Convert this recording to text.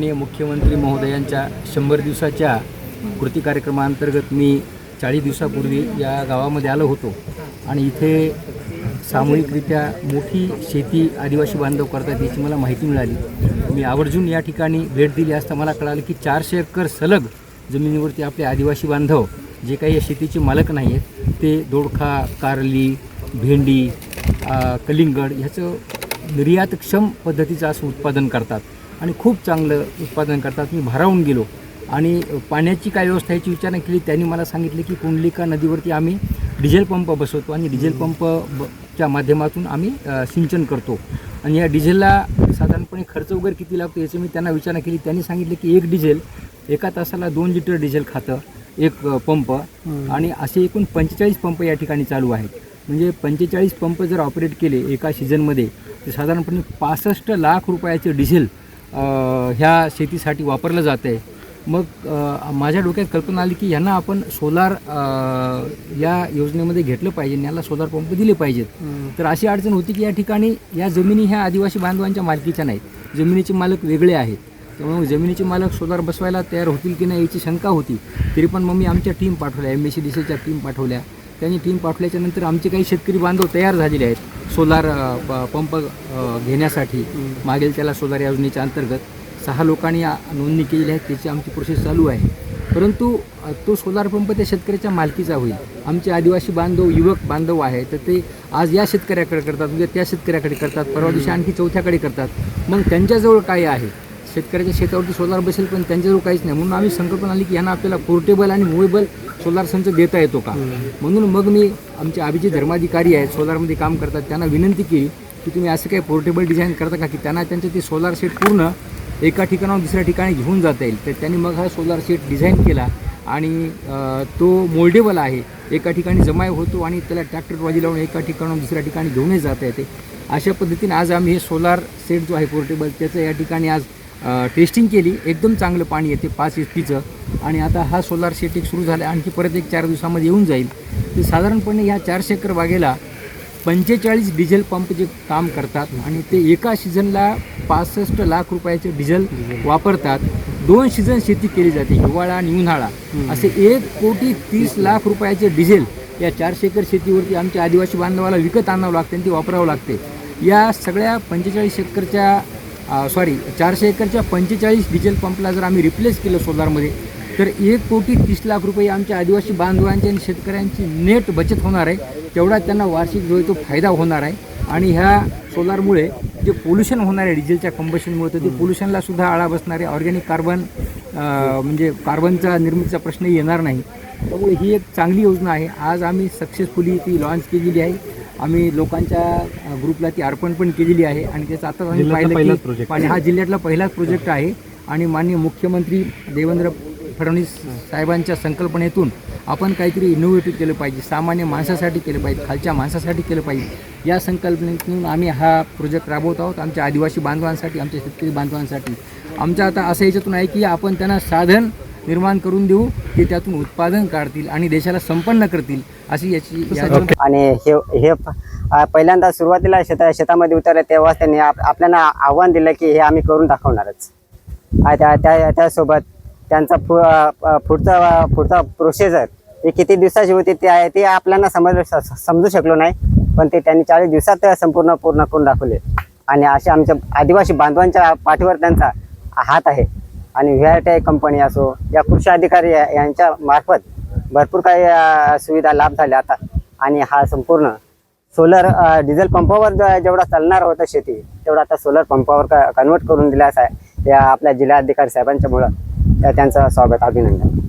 माननीय मुख्यमंत्री महोदयांच्या 100 दिवसाच्या कृती कार्यक्रमाअंतर्गत मी 40 दिवसापूर्वी या गावामध्ये आलो होतो आणि इथे सामूहिकरित्या मोठी शेती आदिवासी बांधव करतात याची मला माहिती मिळाली. मी आवर्जून या ठिकाणी भेट दिली असता मला कळालं की 400 एकर सलग जमिनीवरती आपले आदिवासी बांधव जे काही या शेतीचे मालक नाही आहेत ते दोडखा, कारली, भेंडी, कलिंगड ह्याचं निर्यातक्षम पद्धतीचं असं उत्पादन करतात आणि खूप चांगलं उत्पादन करतात. मी भारावून गेलो आणि पाण्याची काय व्यवस्था याची विचारणा केली. त्यांनी मला सांगितले की कुंडलिका नदीवरती आम्ही डिझेल पंप बसवतो आणि डिझेल पंपच्या माध्यमातून आम्ही सिंचन करतो आणि या डिझेलला साधारणपणे खर्च वगैरे किती लागतो याची मी त्यांना विचारणा केली. त्यांनी सांगितले की एक डिझेल एका तासाला 2 लिटर डिझेल खातं एक पंप आणि असे एकूण 45 पंप या ठिकाणी चालू आहेत. म्हणजे 45 पंप जर ऑपरेट केले एका सीझनमध्ये तर साधारणपणे 65 लाख रुपयाचे डिझेल ह्या शेतीसाठी वापरलं जातं आहे. मग माझ्या डोक्यात कल्पना आली की यांना आपण सोलार या योजनेमध्ये घेतलं पाहिजे, याला सोलार पंप दिले पाहिजेत. तर अशी अडचण होती की या ठिकाणी या जमिनी ह्या आदिवासी बांधवांच्या मालकीच्या नाहीत, जमिनीचे मालक वेगळे आहेत. त्यामुळे जमिनीचे मालक सोलार बसवायला तयार होतील की नाही याची शंका होती. तरी पण मग मी आमच्या टीम पाठवल्या, MSCDCच्या टीम पाठवल्या. त्यांनी टीम पाठवल्याच्या नंतर आमचे काही शेतकरी बांधव तयार झालेले आहेत सोलार पंप घेण्यासाठी. मागील त्याला सोलार योजनेच्या अंतर्गत 6 लोकांनी नोंदणी केलेली आहे, त्याची आमची प्रोसेस चालू आहे. परंतु तो सोलार पंप त्या शेतकऱ्याच्या मालकीचा होईल. आमचे आदिवासी बांधव, युवक बांधव आहेत तर ते आज या शेतकऱ्याकडे करतात, उद्या त्या शेतकऱ्याकडे करतात, परवा दिवशी आणखी चौथ्याकडे करतात. मग त्यांच्याजवळ काय आहे, शेतकऱ्याच्या शेतावरती सोलार बसेल पण त्यांच्याजवळ काहीच नाही. म्हणून आम्ही संकल्पना आली की यांना आपल्याला पोर्टेबल आणि मुव्हेबल सोलार संच देता येतो का. म्हणून मग मी आमचे अभिजित धर्माधिकारी आहेत, सोलारमध्ये काम करतात, त्यांना विनंती केली की तुम्ही असं काही पोर्टेबल डिझाईन करता का की त्यांना त्यांचं ते सोलार सेट पूर्ण एका ठिकाणावर दुसऱ्या ठिकाणी घेऊन जाता येईल. तर त्यांनी मग हा सोलार सेट डिझाईन केला आणि तो मोल्डेबल आहे, एका ठिकाणी जमाय होतो आणि त्याला ट्रॅक्टरबाजी लावून एका ठिकाणाहून दुसऱ्या ठिकाणी घेऊनही जाता येते. अशा पद्धतीने आज आम्ही हे सोलार सेट जो आहे पोर्टेबल त्याचं या ठिकाणी आज टेस्टिंग केली. एकदम चांगलं पाणी येते 5 HPचं आणि आता हा सोलार सेट एक सुरू झाला, आणखी परत एक 4 दिवसामध्ये येऊन जाईल. ते साधारणपणे ह्या 400 एकर बागेला 45 डिझेल पंप जे काम करतात आणि ते एका सीझनला 65 लाख रुपयाचे डिझेल वापरतात. 2 सीझन शेती केली जाते, हिवाळा आणि उन्हाळा. असे 1,30 लाख रुपयाचे डिझेल या 400 एकर शेतीवरती आमच्या आदिवासी बांधवाला विकत आणावं लागते आणि ते वापरावं लागते. या सगळ्या 400 एकरच्या 45 डिझेल पंपला जर आम्ही रिप्लेस केलं सोलारमध्ये तर 1,30 लाख रुपये आमच्या आदिवासी बांधवांची आणि शेतकऱ्यांची नेट बचत होणार आहे. तेवढा त्यांना वार्षिक जो आहे तो फायदा होणार आहे. आणि ह्या सोलारमुळे जे पोल्युशन होणार आहे डिझेलच्या कंबशनमुळे तर ते पोल्युशनला सुद्धा आळा बसणार आहे. ऑर्गॅनिक कार्बन म्हणजे कार्बनचा निर्मितीचा प्रश्नही येणार नाही. त्यामुळे ही एक चांगली योजना आहे. आज आम्ही सक्सेसफुली ती लॉन्च केलेली आहे. आम्ही लोकांच्या ग्रुपला ती अर्पण पण केलेली आहे आणि त्याचा आता आम्ही पाहिलं की हा जिल्ह्यातला पहिलाच प्रोजेक्ट आहे. आणि माननीय मुख्यमंत्री देवेंद्र फडणवीस साहेबांच्या संकल्पनेतून आपण काहीतरी इनोव्हेटिव्ह केलं पाहिजे, सामान्य माणसासाठी केलं पाहिजे, खालच्या माणसासाठी केलं पाहिजे. या संकल्पनेतून आम्ही हा प्रोजेक्ट राबवत आहोत आमच्या आदिवासी बांधवांसाठी, आमच्या शेतकरी बांधवांसाठी. आमच्या आता असं याच्यातून आहे की आपण त्यांना साधन निर्माण करून देऊ की त्यातून उत्पादन काढतील आणि देशाला संपन्न करतील अशी याची. आणि हे पहिल्यांदा सुरुवातीला शेतामध्ये उतरले तेव्हा त्यांनी आपल्याला आव्हान दिलं की हे आम्ही करून दाखवणारच. त्यासोबत त्यांचा पुढचा प्रोसेसर हे किती दिवसाची होती ते आपल्याला समजू शकलो नाही, पण ते त्यांनी 40 दिवसात पूर्ण करून दाखवले. आणि अशा आमच्या आदिवासी बांधवांच्या पाठीवर त्यांचा हात आहे. आणि VRTI कंपनी असो या कृषी अधिकारी यांच्या मार्फत भरपूर काही सुविधा लाभ झाल्या आता. आणि हा संपूर्ण सोलर डिझेल पंपावर जेवढा चालणार होता शेती तेवढा आता सोलर पंपावर कन्वर्ट करून दिल्यास आहे या आपल्या जिल्हाधिकारी साहेबांच्यामुळं. त्यांचं स्वागत, अभिनंदन.